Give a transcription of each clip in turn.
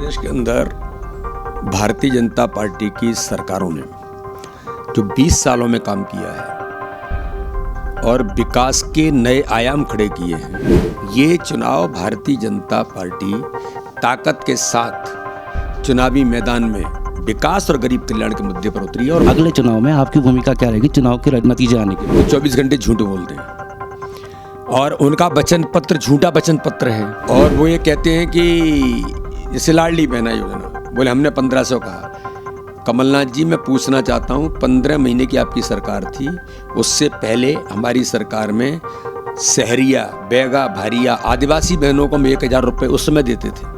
प्रदेश के अंदर भारतीय जनता पार्टी की सरकारों ने जो 20 सालों में काम किया है और विकास के नए आयाम खड़े किए हैं, ये चुनाव भारतीय जनता पार्टी ताकत के साथ चुनावी मैदान में विकास और गरीब कल्याण के मुद्दे पर उतरी है। और अगले चुनाव में आपकी भूमिका क्या रहेगी चुनाव के नतीजे आने के बाद? 24 घंटे झूठ बोलते हैं और उनका वचन पत्र झूठा वचन पत्र है। और वो ये कहते हैं कि जैसे लाडली बहना योजना, बोले हमने 1500 कहा। कमलनाथ जी, मैं पूछना चाहता हूँ, 15 महीने की आपकी सरकार थी, उससे पहले हमारी सरकार में शहरिया, बैगा, भारिया, आदिवासी बहनों को हम 1000 रुपये उस समय देते थे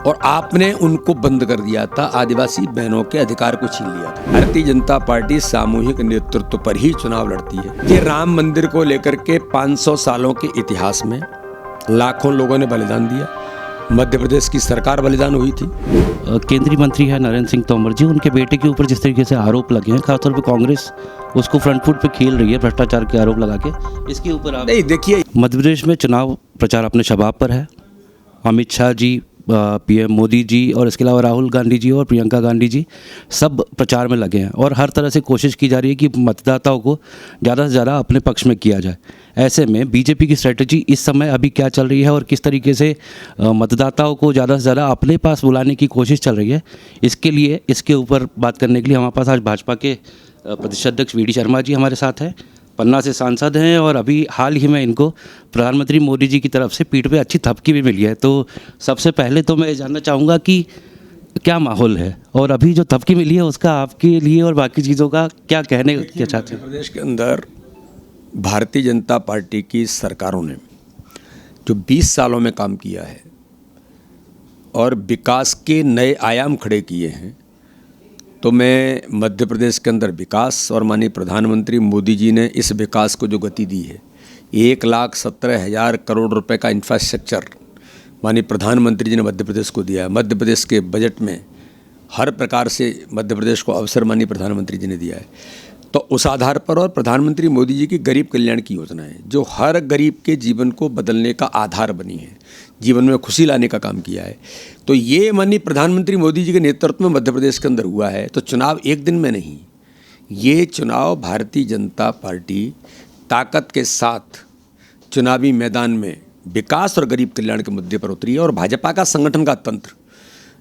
और आपने उनको बंद कर दिया था, आदिवासी बहनों के अधिकार को छीन लिया था। भारतीय जनता पार्टी सामूहिक नेतृत्व पर ही चुनाव लड़ती है। ये राम मंदिर को लेकर के 500 सालों के इतिहास में लाखों लोगों ने बलिदान दिया। मध्य प्रदेश की सरकार बलिदान हुई थी। केंद्रीय मंत्री है नरेंद्र सिंह तोमर जी, उनके बेटे के ऊपर जिस तरीके से आरोप लगे हैं, खासतौर पर कांग्रेस उसको फ्रंट फुट पे खेल रही है भ्रष्टाचार के आरोप लगा के, इसके ऊपर आप नहीं देखिए, मध्य प्रदेश में चुनाव प्रचार अपने शबाब पर है। अमित शाह जी, पीएम मोदी जी और इसके अलावा राहुल गांधी जी और प्रियंका गांधी जी सब प्रचार में लगे हैं और हर तरह से कोशिश की जा रही है कि मतदाताओं को ज़्यादा से ज़्यादा अपने पक्ष में किया जाए। ऐसे में बीजेपी की स्ट्रेटजी इस समय अभी क्या चल रही है और किस तरीके से मतदाताओं को ज़्यादा से ज़्यादा अपने पास बुलाने की कोशिश चल रही है, इसके ऊपर बात करने के लिए हमारे पास आज भाजपा के प्रदेश अध्यक्ष वी डी शर्मा जी हमारे साथ हैं। पन्ना से सांसद हैं और अभी हाल ही में इनको प्रधानमंत्री मोदी जी की तरफ से पीठ पे अच्छी थपकी भी मिली है। तो सबसे पहले तो मैं जानना चाहूँगा कि क्या माहौल है और अभी जो थपकी मिली है उसका आपके लिए और बाकी चीज़ों का क्या कहने क्या चाहते हैं? प्रदेश के अंदर भारतीय जनता पार्टी की सरकारों ने जो 20 सालों में काम किया है और विकास के नए आयाम खड़े किए हैं, तो मैं मध्य प्रदेश के अंदर विकास और माननीय प्रधानमंत्री मोदी जी ने इस विकास को जो गति दी है, 1,17,000 करोड़ रुपए का इंफ्रास्ट्रक्चर माननीय प्रधानमंत्री जी ने मध्य प्रदेश को दिया है। मध्य प्रदेश के बजट में हर प्रकार से मध्य प्रदेश को अवसर माननीय प्रधानमंत्री जी ने दिया है। तो उस आधार पर और प्रधानमंत्री मोदी जी की गरीब कल्याण की योजना है जो हर गरीब के जीवन को बदलने का आधार बनी है, जीवन में खुशी लाने का काम किया है। तो ये माननीय प्रधानमंत्री मोदी जी के नेतृत्व में मध्य प्रदेश के अंदर हुआ है। तो चुनाव एक दिन में नहीं, ये चुनाव भारतीय जनता पार्टी ताकत के साथ चुनावी मैदान में विकास और गरीब कल्याण के मुद्दे पर उतरी है। और भाजपा का संगठन का तंत्र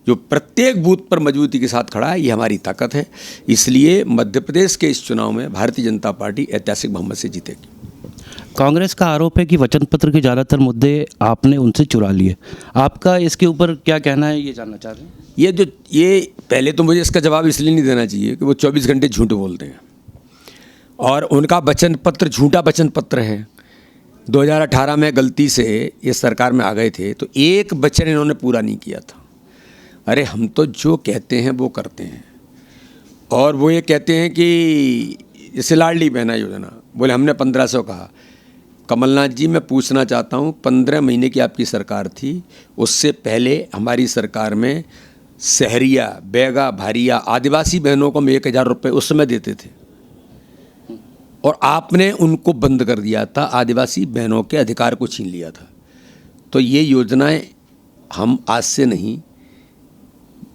जो प्रत्येक बूथ पर मजबूती के साथ खड़ा है, ये हमारी ताकत है। इसलिए मध्य प्रदेश के इस चुनाव में भारतीय जनता पार्टी ऐतिहासिक बहुमत से जीतेगी। कांग्रेस का आरोप है कि वचन पत्र के ज़्यादातर मुद्दे आपने उनसे चुरा लिए, आपका इसके ऊपर क्या कहना है, ये जानना चाह रहे हैं? ये पहले तो मुझे इसका जवाब इसलिए नहीं देना चाहिए कि वो 24 घंटे झूठ बोलते हैं और उनका वचन पत्र झूठा वचन पत्र है। 2018 में गलती से ये सरकार में आ गए थे तो एक वचन इन्होंने पूरा नहीं किया था। अरे हम तो जो कहते हैं वो करते हैं। और वो ये कहते हैं कि जैसे लाडली बहना योजना, बोले हमने 1500 कहा। कमलनाथ जी, मैं पूछना चाहता हूँ, 15 महीने की आपकी सरकार थी, उससे पहले हमारी सरकार में शहरिया, बैगा, भारिया, आदिवासी बहनों को हम 1000 रुपये उस समय देते थे और आपने उनको बंद कर दिया था, आदिवासी बहनों के अधिकार को छीन लिया था। तो ये योजनाएं हम आज से नहीं,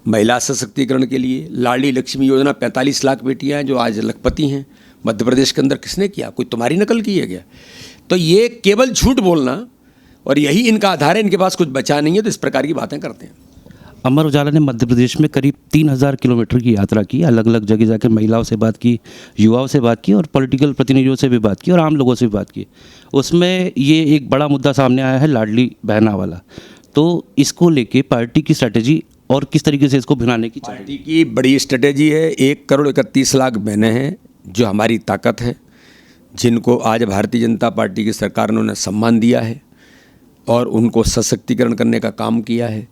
महिला सशक्तिकरण के लिए लाडली लक्ष्मी योजना, 45 लाख बेटियां हैं जो आज लखपति हैं मध्य प्रदेश के अंदर, किसने किया? कोई तुम्हारी नकल की है क्या? तो ये केवल झूठ बोलना और यही इनका आधार है, इनके पास कुछ बचा नहीं है, तो इस प्रकार की बातें करते हैं। अमर उजाला ने मध्य प्रदेश में करीब 3000 किलोमीटर की यात्रा की, अलग अलग जगह जाकर महिलाओं से बात की, युवाओं से बात की और पॉलिटिकल प्रतिनिधियों से भी बात की और आम लोगों से भी बात की। उसमें ये एक बड़ा मुद्दा सामने आया है, लाडली बहना वाला। तो इसको लेके पार्टी की स्ट्रैटेजी और किस तरीके से इसको भिनाने की चाहिए? पार्टी की बड़ी स्ट्रेटेजी है। 1,31,00,000 बहनें हैं जो हमारी ताकत है, जिनको आज भारतीय जनता पार्टी की सरकार ने सम्मान दिया है और उनको सशक्तिकरण करने का काम किया है।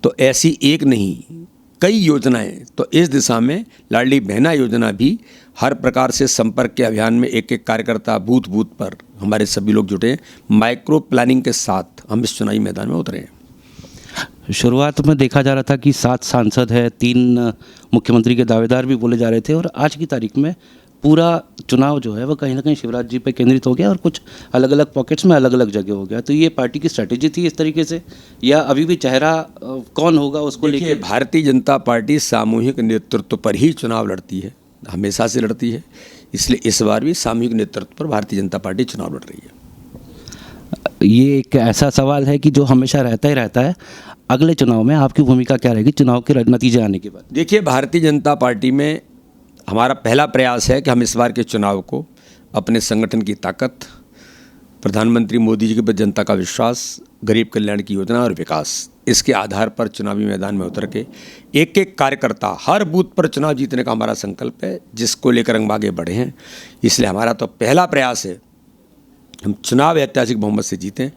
तो ऐसी एक नहीं, कई योजनाएं। तो इस दिशा में लाडली बहना योजना भी हर प्रकार से संपर्क के अभियान में एक एक कार्यकर्ता बूथ बूथ पर हमारे सभी लोग जुटे हैं। माइक्रो प्लानिंग के साथ हम इस चुनावी मैदान में उतरे हैं। शुरुआत में देखा जा रहा था कि 7 सांसद है, 3 मुख्यमंत्री के दावेदार भी बोले जा रहे थे और आज की तारीख में पूरा चुनाव जो है वो कहीं ना कहीं शिवराज जी पे केंद्रित हो गया और कुछ अलग अलग पॉकेट्स में अलग अलग जगह हो गया। तो ये पार्टी की स्ट्रेटेजी थी इस तरीके से, या अभी भी चेहरा कौन होगा उसको लेके? भारतीय जनता पार्टी सामूहिक नेतृत्व पर ही चुनाव लड़ती है, हमेशा से लड़ती है, इसलिए इस बार भी सामूहिक नेतृत्व पर भारतीय जनता पार्टी चुनाव लड़ रही है। ये एक ऐसा सवाल है कि जो हमेशा रहता ही रहता है। अगले चुनाव में आपकी भूमिका क्या रहेगी चुनाव के नतीजे आने के बाद? देखिए, भारतीय जनता पार्टी में हमारा पहला प्रयास है कि हम इस बार के चुनाव को अपने संगठन की ताकत, प्रधानमंत्री मोदी जी के प्रति जनता का विश्वास, गरीब कल्याण की योजना और विकास, इसके आधार पर चुनावी मैदान में उतर के एक एक कार्यकर्ता हर बूथ पर चुनाव जीतने का हमारा संकल्प है, जिसको लेकर हम आगे बढ़े हैं। इसलिए हमारा तो पहला प्रयास है हम चुनाव ऐतिहासिक बहुमत से जीतें।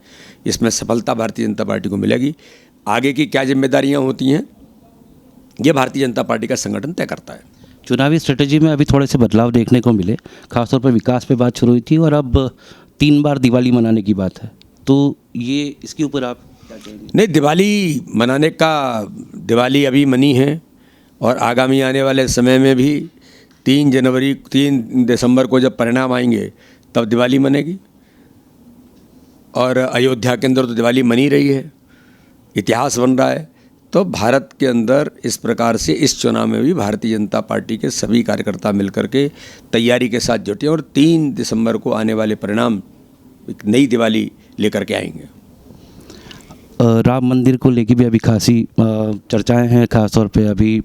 इसमें सफलता भारतीय जनता पार्टी को मिलेगी। आगे की क्या जिम्मेदारियां होती हैं, ये भारतीय जनता पार्टी का संगठन तय करता है। चुनावी स्ट्रेटेजी में अभी थोड़े से बदलाव देखने को मिले, खासतौर पर विकास पे बात शुरू हुई थी और अब 3 बार दिवाली मनाने की बात है, तो ये इसके ऊपर आप क्या कहेंगे? नहीं, दिवाली अभी मनी है और आगामी आने वाले समय में भी 3 दिसंबर को जब परिणाम आएंगे तब दिवाली मनेगी। और अयोध्या के अंदर तो दिवाली मनी रही है, इतिहास बन रहा है। तो भारत के अंदर इस प्रकार से इस चुनाव में भी भारतीय जनता पार्टी के सभी कार्यकर्ता मिलकर के तैयारी के साथ जुटे और 3 दिसंबर को आने वाले परिणाम एक नई दिवाली लेकर के आएंगे। राम मंदिर को लेके भी अभी खासी चर्चाएं हैं, खासतौर पे अभी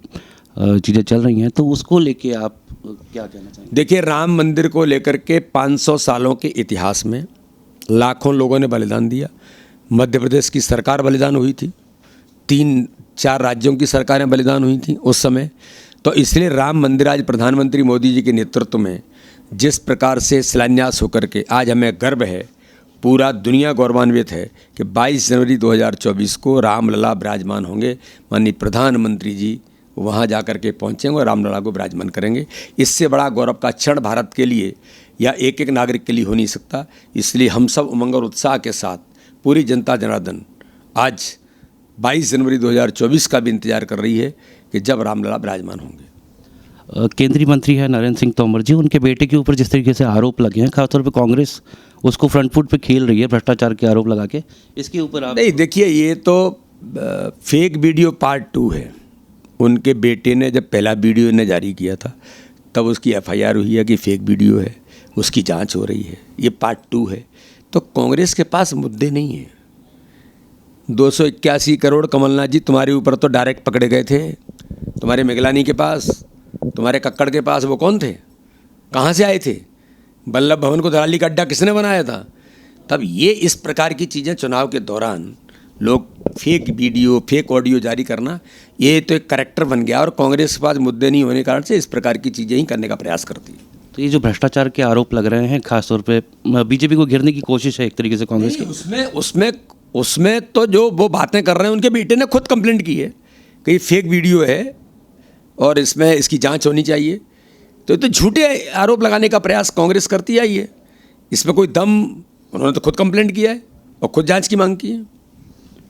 चीज़ें चल रही हैं, तो उसको लेके आप क्या कहना चाहेंगे? देखिए, राम मंदिर को लेकर के 500 सालों के इतिहास में लाखों लोगों ने बलिदान दिया। मध्य प्रदेश की सरकार बलिदान हुई थी, 3-4 राज्यों की सरकारें बलिदान हुई थी उस समय। तो इसलिए राम मंदिर आज प्रधानमंत्री मोदी जी के नेतृत्व में जिस प्रकार से शिलान्यास होकर के आज हमें गर्व है, पूरा दुनिया गौरवान्वित है कि 22 जनवरी 2024 को रामलला विराजमान होंगे। माननीय प्रधानमंत्री जी वहाँ जा कर के पहुँचेंगे और रामलला को विराजमान करेंगे। इससे बड़ा गौरव का क्षण भारत के लिए या एक एक नागरिक के लिए हो नहीं सकता। इसलिए हम सब उमंग और उत्साह के साथ पूरी जनता जनार्दन आज 22 जनवरी 2024 का भी इंतजार कर रही है कि जब रामलला विराजमान होंगे। केंद्रीय मंत्री है नरेंद्र सिंह तोमर जी, उनके बेटे के ऊपर जिस तरीके से आरोप लगे हैं, खासतौर पे कांग्रेस उसको फ्रंट फुट पे खेल रही है भ्रष्टाचार के आरोप लगा के, इसके ऊपर आप? नहीं, देखिए, ये तो फेक वीडियो पार्ट 2 है। उनके बेटे ने जब पहला वीडियो ने जारी किया था तब उसकी FIR हुई है कि फेक वीडियो है, उसकी जांच हो रही है। ये पार्ट 2 है। तो कांग्रेस के पास मुद्दे नहीं हैं। 281 करोड़ कमलनाथ जी तुम्हारे ऊपर तो डायरेक्ट पकड़े गए थे, तुम्हारे मेघलानी के पास, तुम्हारे कक्कड़ के पास। वो कौन थे, कहाँ से आए थे? वल्लभ भवन को दलाली का अड्डा किसने बनाया था? तब ये इस प्रकार की चीज़ें चुनाव के दौरान लोग फेक वीडियो, फेक ऑडियो जारी करना, ये तो एक करैक्टर बन गया और कांग्रेस के पास मुद्दे नहीं होने के कारण से इस प्रकार की चीज़ें ही करने का प्रयास करती है। तो ये जो भ्रष्टाचार के आरोप लग रहे हैं, खासतौर पे बीजेपी को घेरने की कोशिश है एक तरीके से कांग्रेस की। उसमें तो जो वो बातें कर रहे हैं, उनके बेटे ने खुद कंप्लेंट की है कि ये फेक वीडियो है और इसमें इसकी जांच होनी चाहिए। तो ये तो झूठे आरोप लगाने का प्रयास कांग्रेस करती आई है। इसमें कोई दम, उन्होंने तो खुद कंप्लेंट किया है और खुद जांच की मांग की है।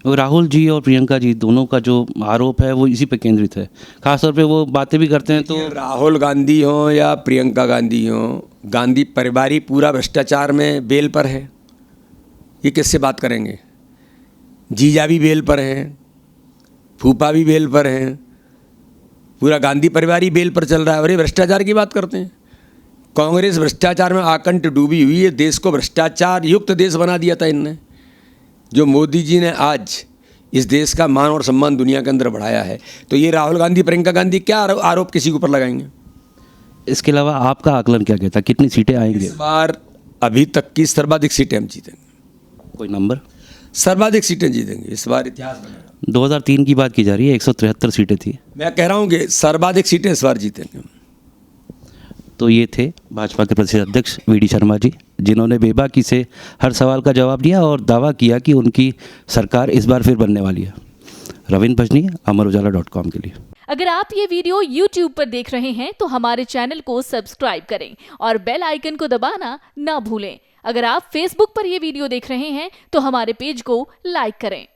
राहुल जी और प्रियंका जी दोनों का जो आरोप है वो इसी पे केंद्रित है, खासतौर पे वो बातें भी करते हैं। तो राहुल गांधी हों या प्रियंका गांधी हों, गांधी परिवार ही पूरा भ्रष्टाचार में बेल पर है। ये किससे बात करेंगे? जीजा भी बेल पर हैं, फूफा भी बेल पर हैं, पूरा गांधी परिवार ही बेल पर चल रहा है और ये भ्रष्टाचार की बात करते हैं। कांग्रेस भ्रष्टाचार में आकंठ डूबी हुई है। देश को भ्रष्टाचार युक्त देश बना दिया था इनने। जो मोदी जी ने आज इस देश का मान और सम्मान दुनिया के अंदर बढ़ाया है, तो ये राहुल गांधी, प्रियंका गांधी क्या आरोप किसी के ऊपर लगाएंगे? इसके अलावा आपका आकलन क्या कहता है, कितनी सीटें आएंगे इस बार? अभी तक की सर्वाधिक सीटें हम जीतेंगे। कोई नंबर? सर्वाधिक सीटें जीतेंगे इस बार, इतिहास बनेगा। 2003 की बात की जा रही है, 173 सीटें थी। मैं कह रहा हूँ कि सर्वाधिक सीटें इस बार जीतेंगे। तो ये थे भाजपा के प्रदेश अध्यक्ष VD शर्मा जी, जिन्होंने बेबाकी से हर सवाल का जवाब दिया और दावा किया कि उनकी सरकार इस बार फिर बनने वाली है। रविंद्र भजनी, अमरउजाला.com के लिए। अगर आप ये वीडियो YouTube पर देख रहे हैं तो हमारे चैनल को सब्सक्राइब करें और बेल आइकन को दबाना ना भूलें। अगर आप Facebook पर ये वीडियो देख रहे हैं तो हमारे पेज को लाइक करें।